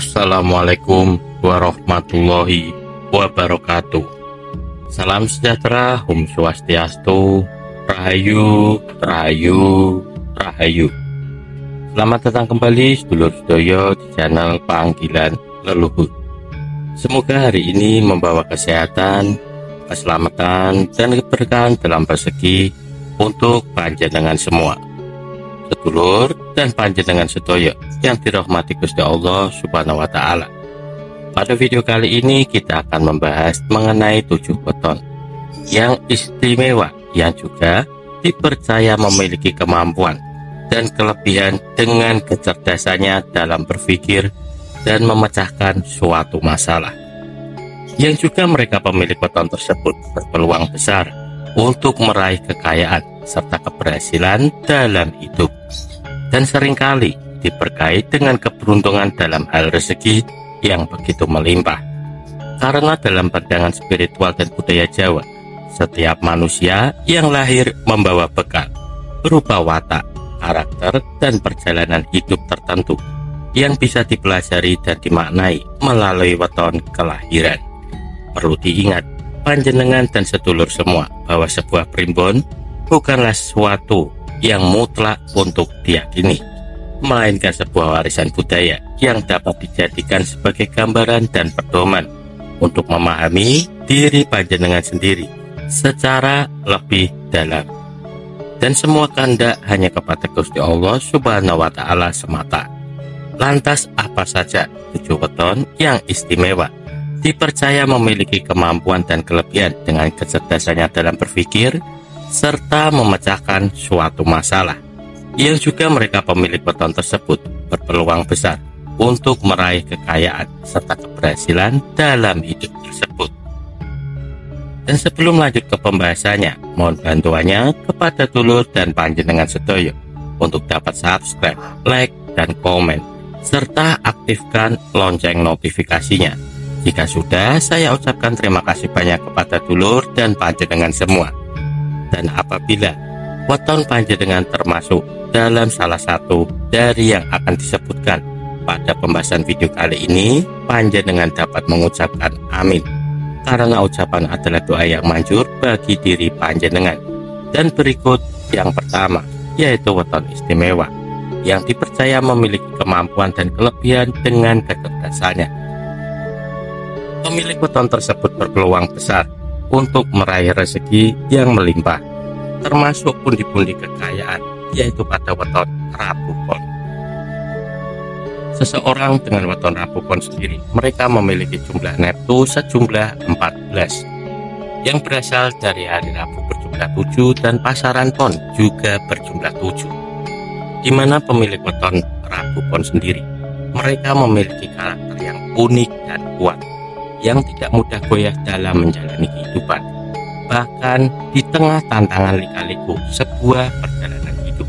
Assalamualaikum warahmatullahi wabarakatuh. Salam sejahtera, Om Swastiastu, Rahayu, Rahayu, Rahayu. Selamat datang kembali sedulur sedoyo di channel Panggilan Leluhur. Semoga hari ini membawa kesehatan, keselamatan, dan keberkahan dalam rezeki untuk panjenengan semua, sedulur dan panjenengan sedoyo yang dirahmati Gusti Allah Subhanahu wa Ta'ala. Pada video kali ini kita akan membahas mengenai 7 weton yang istimewa yang juga dipercaya memiliki kemampuan dan kelebihan dengan kecerdasannya dalam berpikir dan memecahkan suatu masalah. Yang juga mereka pemilik weton tersebut berpeluang besar untuk meraih kekayaan serta keberhasilan dalam hidup, dan seringkali diberkahi dengan keberuntungan dalam hal rezeki yang begitu melimpah. Karena dalam pandangan spiritual dan budaya Jawa, setiap manusia yang lahir membawa bekal berupa watak, karakter, dan perjalanan hidup tertentu yang bisa dipelajari dan dimaknai melalui weton kelahiran. Perlu diingat, panjenengan dan sedulur semua, bahwa sebuah primbon bukanlah sesuatu yang mutlak untuk diyakini, melainkan sebuah warisan budaya yang dapat dijadikan sebagai gambaran dan pedoman untuk memahami diri panjenengan sendiri secara lebih dalam. Dan semua kehendak hanya kepada Gusti Allah Subhanahu wa Ta'ala semata. Lantas apa saja 7 weton yang istimewa dipercaya memiliki kemampuan dan kelebihan dengan kecerdasannya dalam berpikir serta memecahkan suatu masalah, yang juga mereka pemilik weton tersebut berpeluang besar untuk meraih kekayaan serta keberhasilan dalam hidup tersebut. Dan sebelum lanjut ke pembahasannya, mohon bantuannya kepada dulur dan panjenengan sedoyo untuk dapat subscribe, like, dan komen, serta aktifkan lonceng notifikasinya. Jika sudah, saya ucapkan terima kasih banyak kepada dulur dan panjenengan semua. Dan apabila weton panjenengan termasuk dalam salah satu dari yang akan disebutkan pada pembahasan video kali ini, panjenengan dapat mengucapkan amin, karena ucapan adalah doa yang manjur bagi diri panjenengan. Dan berikut yang pertama, yaitu weton istimewa yang dipercaya memiliki kemampuan dan kelebihan dengan kecerdasannya. Pemilik weton tersebut berpeluang besar untuk meraih rezeki yang melimpah, termasuk pundi-pundi kekayaan, yaitu pada weton Rabu Pon. Seseorang dengan weton Rabu Pon sendiri, mereka memiliki jumlah neptu sejumlah 14 yang berasal dari hari Rabu berjumlah 7 dan pasaran pon juga berjumlah 7, di mana pemilik weton Rabu Pon sendiri, mereka memiliki karakter yang unik dan kuat, yang tidak mudah goyah dalam menjalani kehidupan, bahkan di tengah tantangan lika-liku sebuah perjalanan hidup.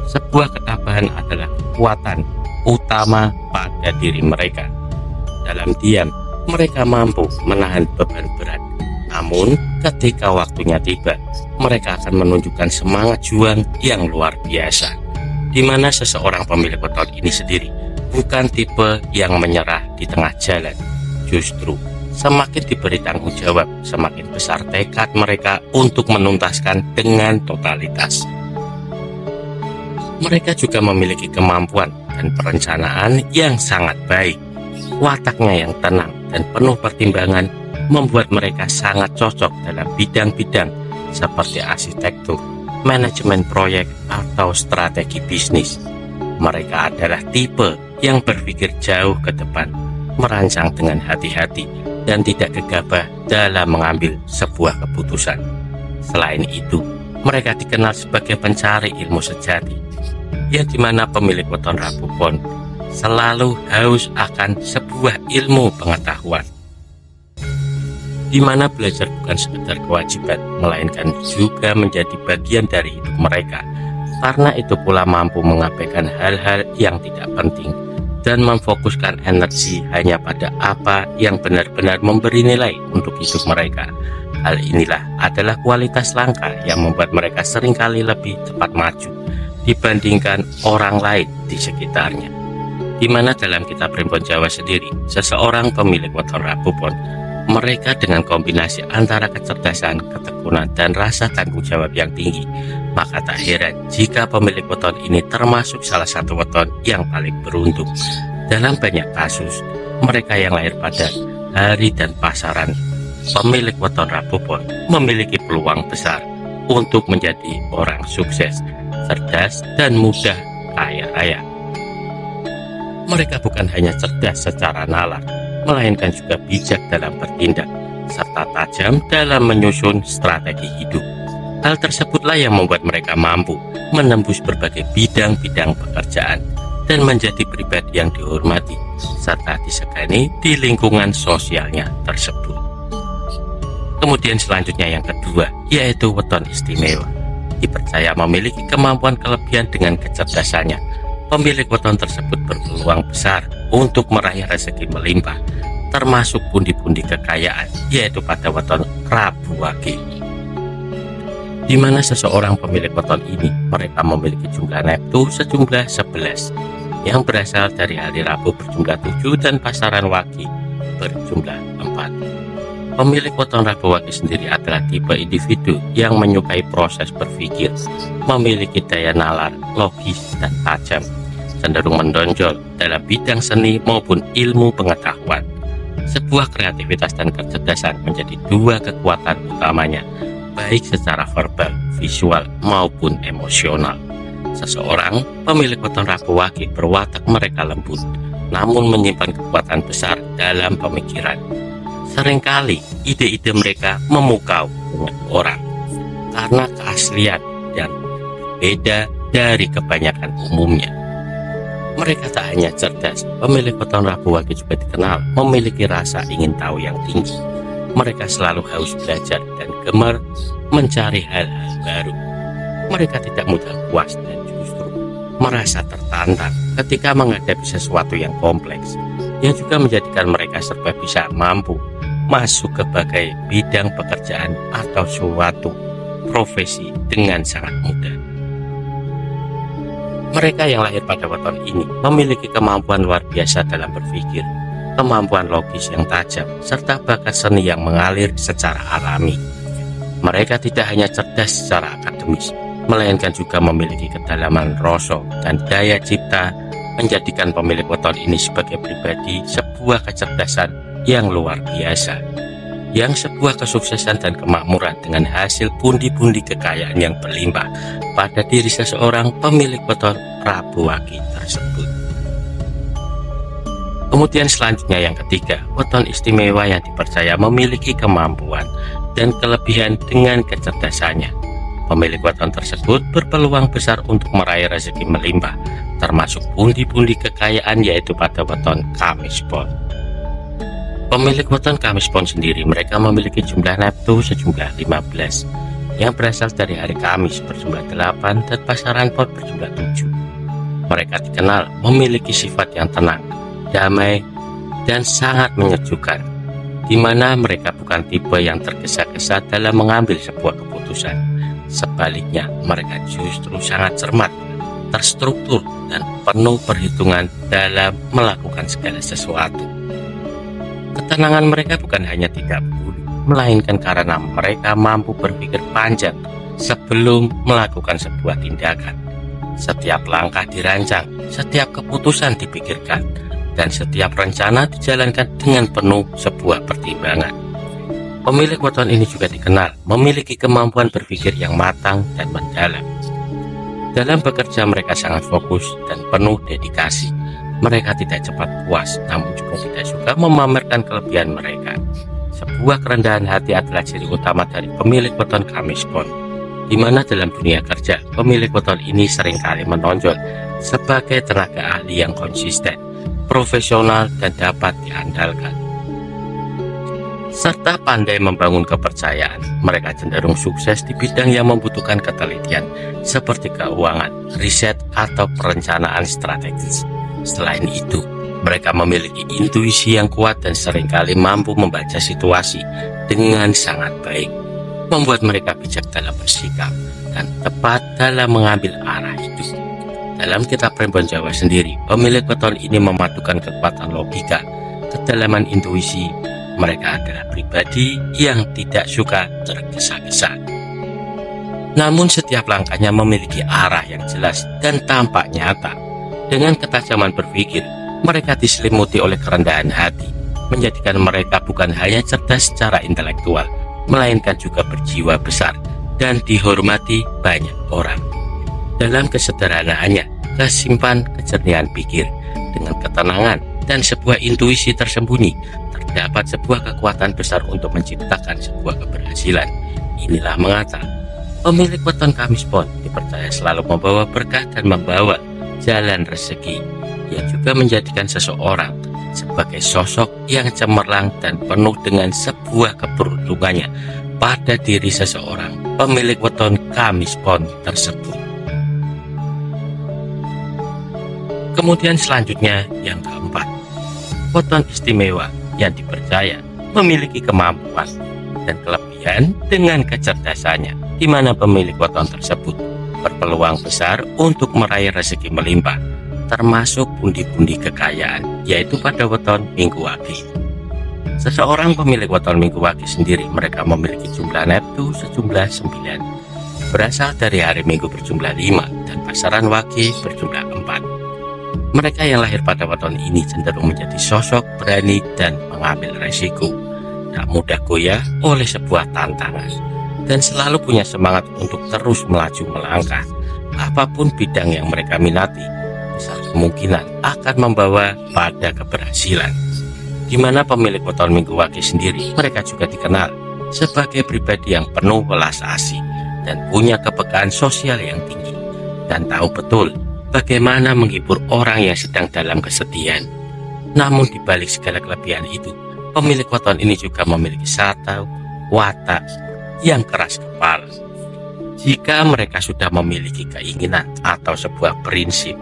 Sebuah ketabahan adalah kekuatan utama pada diri mereka. Dalam diam, mereka mampu menahan beban berat, namun ketika waktunya tiba, mereka akan menunjukkan semangat juang yang luar biasa, di mana seseorang pemilik weton ini sendiri bukan tipe yang menyerah di tengah jalan. Justru semakin diberi tanggung jawab, semakin besar tekad mereka untuk menuntaskan dengan totalitas. Mereka juga memiliki kemampuan dan perencanaan yang sangat baik. Wataknya yang tenang dan penuh pertimbangan membuat mereka sangat cocok dalam bidang-bidang seperti arsitektur, manajemen proyek, atau strategi bisnis. Mereka adalah tipe yang berpikir jauh ke depan, merancang dengan hati-hati, dan tidak gegabah dalam mengambil sebuah keputusan. Selain itu, mereka dikenal sebagai pencari ilmu sejati, yang dimana pemilik weton Rabu Pon selalu haus akan sebuah ilmu pengetahuan, di mana belajar bukan sekedar kewajiban, melainkan juga menjadi bagian dari hidup mereka. Karena itu pula mampu mengabaikan hal-hal yang tidak penting dan memfokuskan energi hanya pada apa yang benar-benar memberi nilai untuk hidup mereka. Hal inilah adalah kualitas langka yang membuat mereka seringkali lebih cepat maju dibandingkan orang lain di sekitarnya. di mana dalam kitab Primbon Jawa sendiri, seseorang pemilik weton Rabupon, mereka dengan kombinasi antara kecerdasan, ketekunan, dan rasa tanggung jawab yang tinggi, maka tak heran jika pemilik weton ini termasuk salah satu weton yang paling beruntung. Dalam banyak kasus, mereka yang lahir pada hari dan pasaran pemilik weton Rabupon memiliki peluang besar untuk menjadi orang sukses, cerdas, dan mudah kaya raya. Mereka bukan hanya cerdas secara nalar, melainkan juga bijak dalam bertindak, serta tajam dalam menyusun strategi hidup. Hal tersebutlah yang membuat mereka mampu menembus berbagai bidang-bidang pekerjaan dan menjadi pribadi yang dihormati, serta disegani di lingkungan sosialnya tersebut. Kemudian selanjutnya yang kedua, yaitu weton istimewa. Dipercaya memiliki kemampuan kelebihan dengan kecerdasannya. Pemilik weton tersebut berpeluang besar untuk meraih rezeki melimpah, termasuk pundi-pundi kekayaan, yaitu pada weton Rabu Wage. Di mana seseorang pemilik weton ini, mereka memiliki jumlah neptu sejumlah 11, yang berasal dari hari Rabu berjumlah 7 dan pasaran Wage berjumlah 4. Pemilik weton Rabu Wage sendiri adalah tipe individu yang menyukai proses berpikir, memiliki daya nalar, logis, dan tajam, cenderung menonjol dalam bidang seni maupun ilmu pengetahuan. Sebuah kreativitas dan kecerdasan menjadi dua kekuatan utamanya, baik secara verbal, visual, maupun emosional. Seseorang pemilik weton Rabu Wage berwatak mereka lembut, namun menyimpan kekuatan besar dalam pemikiran. Seringkali ide-ide mereka memukau dengan orang karena keaslian dan berbeda dari kebanyakan umumnya. Mereka tak hanya cerdas, pemilik weton Rabu Wage juga dikenal memiliki rasa ingin tahu yang tinggi. Mereka selalu haus belajar dan gemar mencari hal-hal baru. Mereka tidak mudah puas dan justru merasa tertantang ketika menghadapi sesuatu yang kompleks, yang juga menjadikan mereka serba bisa mampu masuk ke berbagai bidang pekerjaan atau suatu profesi dengan sangat mudah. Mereka yang lahir pada weton ini memiliki kemampuan luar biasa dalam berpikir, kemampuan logis yang tajam, serta bakat seni yang mengalir secara alami. Mereka tidak hanya cerdas secara akademis, melainkan juga memiliki kedalaman rasa dan daya cipta, menjadikan pemilik weton ini sebagai pribadi sebuah kecerdasan yang luar biasa, yang sebuah kesuksesan dan kemakmuran dengan hasil pundi-pundi kekayaan yang berlimpah pada diri seseorang pemilik weton Rabu Wage tersebut. Kemudian selanjutnya yang ketiga, weton istimewa yang dipercaya memiliki kemampuan dan kelebihan dengan kecerdasannya. Pemilik weton tersebut berpeluang besar untuk meraih rezeki melimpah, termasuk pundi-pundi kekayaan, yaitu pada weton Kamis Pon. Pemilik weton Kamis Pon sendiri, mereka memiliki jumlah neptu sejumlah 15, yang berasal dari hari Kamis berjumlah 8 dan pasaran Pon berjumlah 7. Mereka dikenal memiliki sifat yang tenang, damai, dan sangat menyejukkan, di mana mereka bukan tipe yang tergesa-gesa dalam mengambil sebuah keputusan. Sebaliknya, mereka justru sangat cermat, terstruktur, dan penuh perhitungan dalam melakukan segala sesuatu. Ketenangan mereka bukan hanya tidak peduli, melainkan karena mereka mampu berpikir panjang sebelum melakukan sebuah tindakan. Setiap langkah dirancang, setiap keputusan dipikirkan, dan setiap rencana dijalankan dengan penuh sebuah pertimbangan. Pemilik weton ini juga dikenal memiliki kemampuan berpikir yang matang dan mendalam. Dalam bekerja mereka sangat fokus dan penuh dedikasi. Mereka tidak cepat puas, namun juga tidak suka memamerkan kelebihan mereka. Sebuah kerendahan hati adalah ciri utama dari pemilik weton Kamis Pon, di mana dalam dunia kerja, pemilik weton ini seringkali menonjol sebagai tenaga ahli yang konsisten, profesional, dan dapat diandalkan. Serta pandai membangun kepercayaan, mereka cenderung sukses di bidang yang membutuhkan ketelitian, seperti keuangan, riset, atau perencanaan strategis. Selain itu, mereka memiliki intuisi yang kuat dan seringkali mampu membaca situasi dengan sangat baik, membuat mereka bijak dalam bersikap dan tepat dalam mengambil arah hidup. Dalam kitab Primbon Jawa sendiri, pemilik weton ini memadukan kekuatan logika, kedalaman intuisi. Mereka adalah pribadi yang tidak suka tergesa-gesa. Namun setiap langkahnya memiliki arah yang jelas dan tampak nyata. Dengan ketajaman berpikir, mereka diselimuti oleh kerendahan hati, menjadikan mereka bukan hanya cerdas secara intelektual, melainkan juga berjiwa besar dan dihormati banyak orang. Dalam kesederhanaannya, tersimpan kejernihan pikir, dengan ketenangan dan sebuah intuisi tersembunyi, terdapat sebuah kekuatan besar untuk menciptakan sebuah keberhasilan. Inilah mengapa pemilik weton Kamis Pon dipercaya selalu membawa berkah dan membawa jalan rezeki, yang juga menjadikan seseorang sebagai sosok yang cemerlang dan penuh dengan sebuah keberuntungannya pada diri seseorang pemilik weton Kamis Pon tersebut. Kemudian selanjutnya yang keempat, weton istimewa yang dipercaya memiliki kemampuan dan kelebihan dengan kecerdasannya, di mana pemilik weton tersebut berpeluang besar untuk meraih rezeki melimpah, termasuk pundi-pundi kekayaan, yaitu pada weton Minggu Wage. Seseorang pemilik weton Minggu Wage sendiri, mereka memiliki jumlah neptu sejumlah 9, berasal dari hari Minggu berjumlah 5 dan pasaran Wage berjumlah 4. Mereka yang lahir pada weton ini cenderung menjadi sosok berani dan mengambil resiko, tak mudah goyah oleh sebuah tantangan, dan selalu punya semangat untuk terus melaju melangkah. Apapun bidang yang mereka minati, besar kemungkinan akan membawa pada keberhasilan. Di mana pemilik weton Minggu Wage sendiri, mereka juga dikenal sebagai pribadi yang penuh welas asih dan punya kepekaan sosial yang tinggi, dan tahu betul bagaimana menghibur orang yang sedang dalam kesedihan. Namun di balik segala kelebihan itu, pemilik weton ini juga memiliki satu watak yang keras kepala. Jika mereka sudah memiliki keinginan atau sebuah prinsip,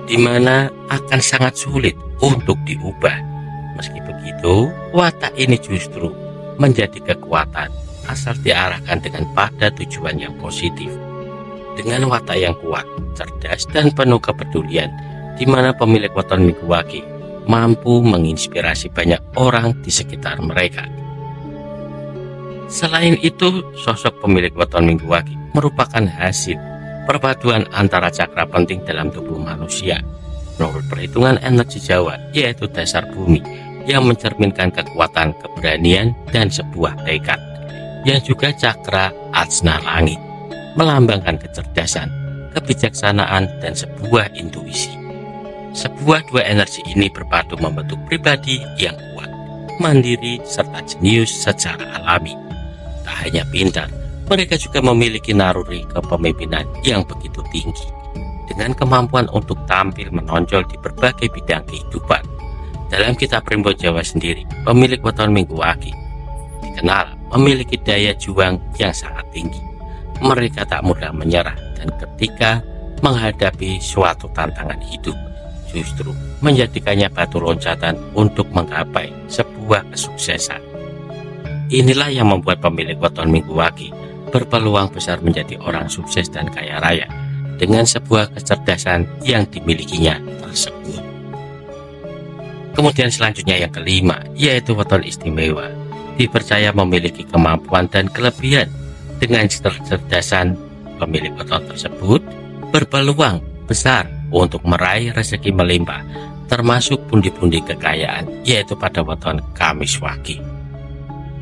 di mana akan sangat sulit untuk diubah. Meski begitu, watak ini justru menjadi kekuatan asal diarahkan dengan pada tujuan yang positif. Dengan watak yang kuat, cerdas, dan penuh kepedulian, di mana pemilik weton Minggu Wage mampu menginspirasi banyak orang di sekitar mereka. Selain itu, sosok pemilik weton Minggu Wage merupakan hasil perpaduan antara cakra penting dalam tubuh manusia. Menurut perhitungan energi Jawa, yaitu dasar bumi, yang mencerminkan kekuatan, keberanian, dan sebuah tekad, yang juga cakra ajna langit, melambangkan kecerdasan, kebijaksanaan, dan sebuah intuisi. Sebuah dua energi ini berpadu membentuk pribadi yang kuat, mandiri, serta jenius secara alami. Tak hanya pintar, mereka juga memiliki naluri kepemimpinan yang begitu tinggi, dengan kemampuan untuk tampil menonjol di berbagai bidang kehidupan. Dalam kitab Primbon Jawa sendiri, pemilik weton Minggu Wage dikenal memiliki daya juang yang sangat tinggi. Mereka tak mudah menyerah, dan ketika menghadapi suatu tantangan hidup, justru menjadikannya batu loncatan untuk menggapai sebuah kesuksesan. Inilah yang membuat pemilik weton Minggu Wage berpeluang besar menjadi orang sukses dan kaya raya dengan sebuah kecerdasan yang dimilikinya tersebut. Kemudian selanjutnya yang kelima, yaitu weton istimewa, dipercaya memiliki kemampuan dan kelebihan. Dengan kecerdasan, pemilik weton tersebut berpeluang besar untuk meraih rezeki melimpah, termasuk pundi-pundi kekayaan, yaitu pada weton Kamis Wage.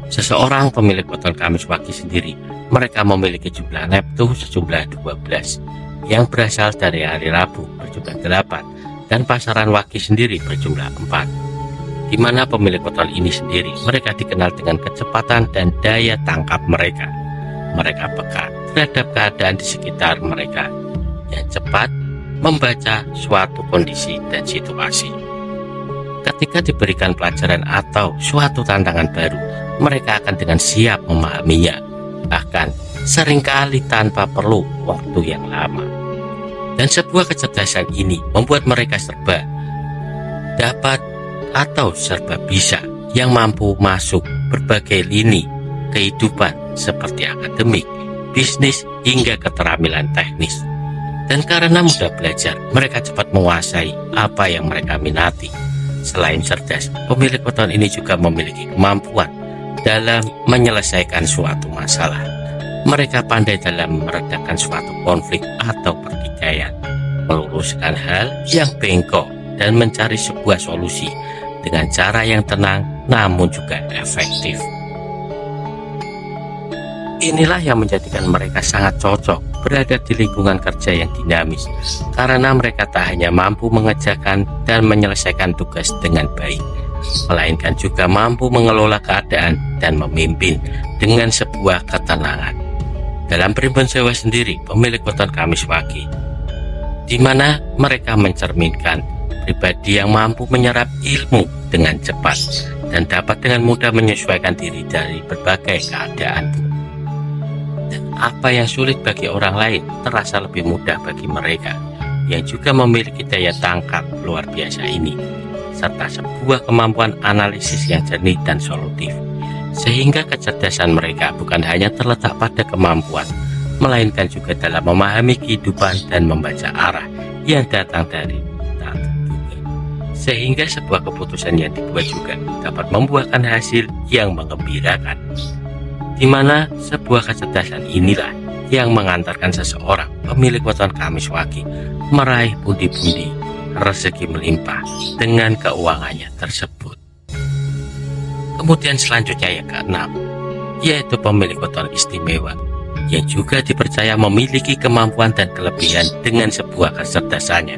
Seseorang pemilik weton Kamis Wage sendiri, mereka memiliki jumlah neptu sejumlah 12, yang berasal dari hari Rabu berjumlah 8, dan pasaran Wage sendiri berjumlah 4. Di mana pemilik weton ini sendiri, mereka dikenal dengan kecepatan dan daya tangkap mereka. Mereka peka terhadap keadaan di sekitar mereka, yang cepat membaca suatu kondisi dan situasi. Ketika diberikan pelajaran atau suatu tantangan baru, mereka akan dengan siap memahaminya, bahkan seringkali tanpa perlu waktu yang lama. Dan sebuah kecerdasan ini membuat mereka serba dapat atau serba bisa, yang mampu masuk berbagai lini kehidupan seperti akademik, bisnis, hingga keterampilan teknis. Dan karena mudah belajar, mereka cepat menguasai apa yang mereka minati. Selain cerdas, pemilik weton ini juga memiliki kemampuan dalam menyelesaikan suatu masalah. Mereka pandai dalam meredakan suatu konflik atau pertikaian, meluruskan hal yang bengkok, dan mencari sebuah solusi dengan cara yang tenang namun juga efektif. Inilah yang menjadikan mereka sangat cocok berada di lingkungan kerja yang dinamis, karena mereka tak hanya mampu mengerjakan dan menyelesaikan tugas dengan baik, melainkan juga mampu mengelola keadaan dan memimpin dengan sebuah ketenangan. Dalam Primbon Jawa sendiri, pemilik weton Kamis Wage, di mana mereka mencerminkan pribadi yang mampu menyerap ilmu dengan cepat dan dapat dengan mudah menyesuaikan diri dari berbagai keadaan. Dan apa yang sulit bagi orang lain terasa lebih mudah bagi mereka, yang juga memiliki daya tangkap luar biasa ini, serta sebuah kemampuan analisis yang jernih dan solutif, sehingga kecerdasan mereka bukan hanya terletak pada kemampuan, melainkan juga dalam memahami kehidupan dan membaca arah yang datang dari tak terduga, sehingga sebuah keputusan yang dibuat juga dapat membuahkan hasil yang menggembirakan, di mana sebuah kecerdasan inilah yang mengantarkan seseorang pemilik weton Kamis Wage meraih pundi-pundi rezeki melimpah dengan keuangannya tersebut. Kemudian selanjutnya yang keenam, yaitu pemilik weton istimewa, yang juga dipercaya memiliki kemampuan dan kelebihan dengan sebuah kecerdasannya.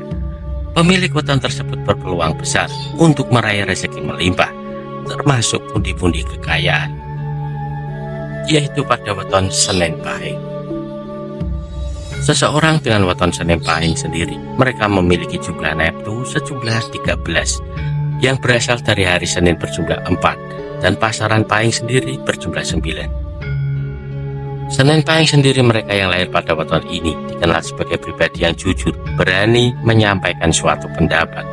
Pemilik weton tersebut berpeluang besar untuk meraih rezeki melimpah, termasuk pundi-pundi kekayaan, yaitu pada weton Senin Pahing. Seseorang dengan weton Senin Pahing sendiri, mereka memiliki jumlah neptu sejumlah 13, yang berasal dari hari Senin berjumlah 4, dan pasaran Pahing sendiri berjumlah 9. Senin Pahing sendiri, mereka yang lahir pada weton ini dikenal sebagai pribadi yang jujur, berani menyampaikan suatu pendapat,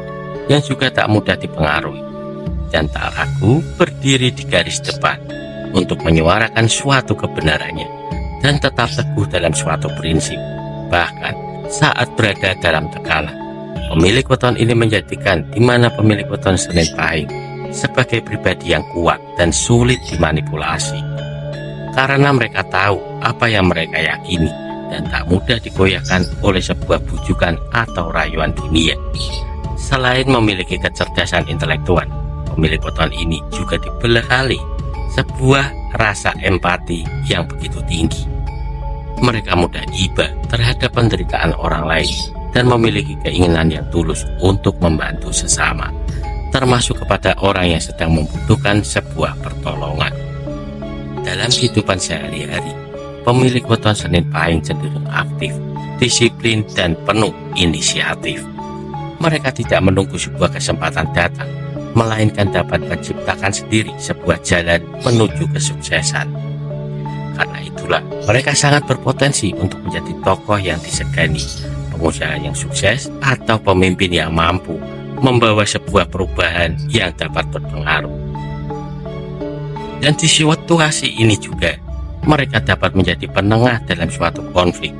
yang juga tak mudah dipengaruhi, dan tak ragu berdiri di garis depan untuk menyuarakan suatu kebenarannya, dan tetap teguh dalam suatu prinsip. Bahkan saat berada dalam tekanan, pemilik weton ini menjadikan di mana pemilik weton Senin Pahing sebagai pribadi yang kuat dan sulit dimanipulasi, karena mereka tahu apa yang mereka yakini dan tak mudah digoyahkan oleh sebuah bujukan atau rayuan dunia. Selain memiliki kecerdasan intelektual, pemilik weton ini juga dibekali sebuah rasa empati yang begitu tinggi. Mereka mudah iba terhadap penderitaan orang lain dan memiliki keinginan yang tulus untuk membantu sesama, termasuk kepada orang yang sedang membutuhkan sebuah pertolongan. Dalam kehidupan sehari-hari, pemilik weton Senin Pahing cenderung aktif, disiplin, dan penuh inisiatif. Mereka tidak menunggu sebuah kesempatan datang, melainkan dapat menciptakan sendiri sebuah jalan menuju kesuksesan. Karena itulah mereka sangat berpotensi untuk menjadi tokoh yang disegani, pengusaha yang sukses, atau pemimpin yang mampu membawa sebuah perubahan yang dapat berpengaruh. Dan di situasi ini juga mereka dapat menjadi penengah dalam suatu konflik,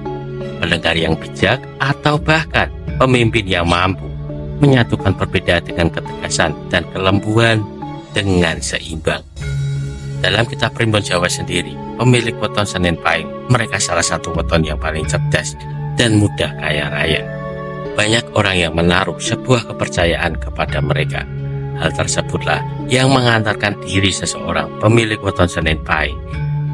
pendengar yang bijak, atau bahkan pemimpin yang mampu menyatukan perbedaan dengan ketegasan dan kelembuan dengan seimbang. Dalam kitab Primbon Jawa sendiri, pemilik weton Senin Pahing, mereka salah satu weton yang paling cerdas dan mudah kaya raya. Banyak orang yang menaruh sebuah kepercayaan kepada mereka. Hal tersebutlah yang mengantarkan diri seseorang pemilik weton Senin Pahing,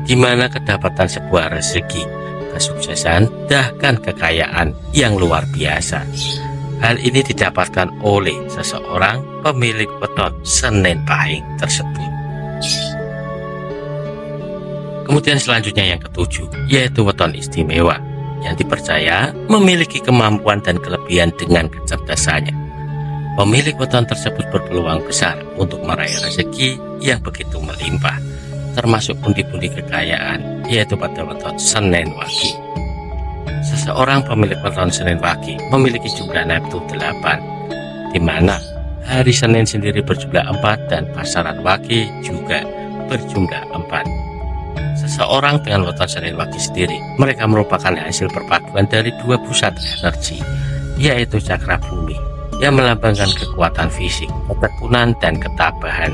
di mana kedapatan sebuah rezeki, kesuksesan, bahkan kekayaan yang luar biasa. Hal ini didapatkan oleh seseorang pemilik weton Senin Pahing tersebut. Kemudian selanjutnya yang ketujuh, yaitu weton istimewa, yang dipercaya memiliki kemampuan dan kelebihan dengan kecerdasannya. Pemilik weton tersebut berpeluang besar untuk meraih rezeki yang begitu melimpah, termasuk pundi-pundi kekayaan, yaitu pada weton Senin Wage. Seseorang pemilik weton Senin Wage memiliki jumlah neptu 8, di mana hari Senin sendiri berjumlah 4 dan pasaran Wage juga berjumlah 4. Seseorang dengan weton Senin Wage sendiri, mereka merupakan hasil perpaduan dari dua pusat energi, yaitu cakra bumi yang melambangkan kekuatan fisik, ketekunan dan ketabahan,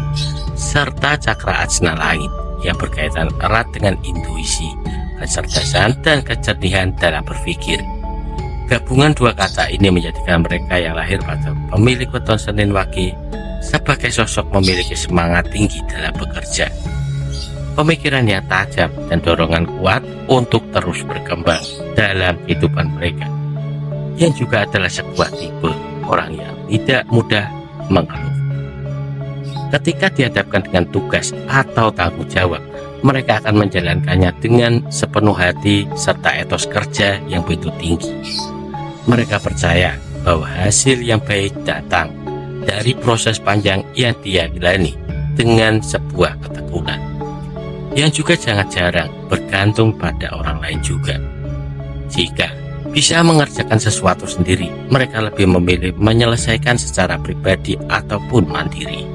serta cakra ajna langit yang berkaitan erat dengan intuisi, kecerdasan dan kejernihan dalam berpikir. Gabungan dua kata ini menjadikan mereka yang lahir pada pemilik weton Senin Wage sebagai sosok memiliki semangat tinggi dalam bekerja, pemikiran yang tajam dan dorongan kuat untuk terus berkembang dalam kehidupan mereka, yang juga adalah sebuah tipe orang yang tidak mudah mengeluh. Ketika dihadapkan dengan tugas atau tanggung jawab, mereka akan menjalankannya dengan sepenuh hati serta etos kerja yang begitu tinggi. Mereka percaya bahwa hasil yang baik datang dari proses panjang yang dia jalani dengan sebuah ketekunan, yang juga sangat jarang bergantung pada orang lain juga. Jika bisa mengerjakan sesuatu sendiri, mereka lebih memilih menyelesaikan secara pribadi ataupun mandiri.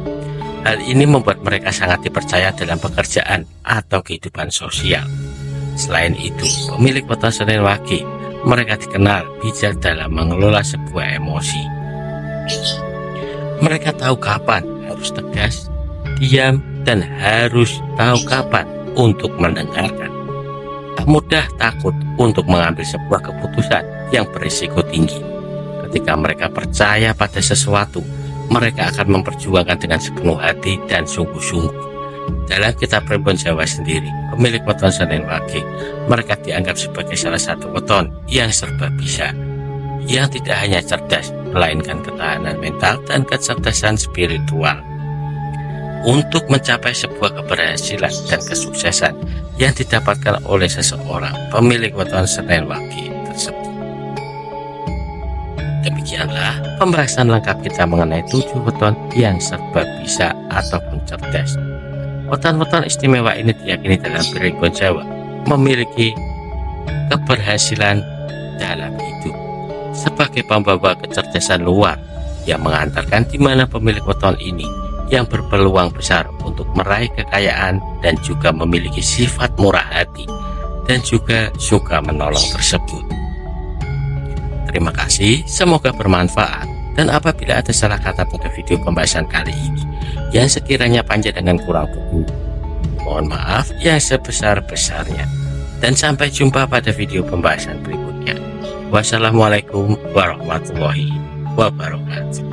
Hal ini membuat mereka sangat dipercaya dalam pekerjaan atau kehidupan sosial. Selain itu, pemilik weton Senin Wage, mereka dikenal bijak dalam mengelola sebuah emosi. Mereka tahu kapan harus tegas, diam, dan harus tahu kapan untuk mendengarkan. Tak mudah takut untuk mengambil sebuah keputusan yang berisiko tinggi. Ketika mereka percaya pada sesuatu, mereka akan memperjuangkan dengan sepenuh hati dan sungguh-sungguh. Dalam kitab Primbon Jawa sendiri, pemilik weton Senin Wage, mereka dianggap sebagai salah satu weton yang serba bisa, yang tidak hanya cerdas, melainkan ketahanan mental dan kecerdasan spiritual untuk mencapai sebuah keberhasilan dan kesuksesan yang didapatkan oleh seseorang pemilik weton Senin Wage tersebut. Demikianlah pembahasan lengkap kita mengenai 7 weton yang serba bisa ataupun cerdas. Weton-weton istimewa ini diyakini dalam Primbon Jawa memiliki keberhasilan dalam hidup sebagai pembawa kecerdasan luar yang mengantarkan di mana pemilik weton ini yang berpeluang besar untuk meraih kekayaan dan juga memiliki sifat murah hati dan juga suka menolong tersebut. Terima kasih, semoga bermanfaat, dan apabila ada salah kata pada video pembahasan kali ini yang sekiranya panjang dengan kurang berguna, mohon maaf yang sebesar-besarnya, dan sampai jumpa pada video pembahasan berikutnya. Wassalamualaikum warahmatullahi wabarakatuh.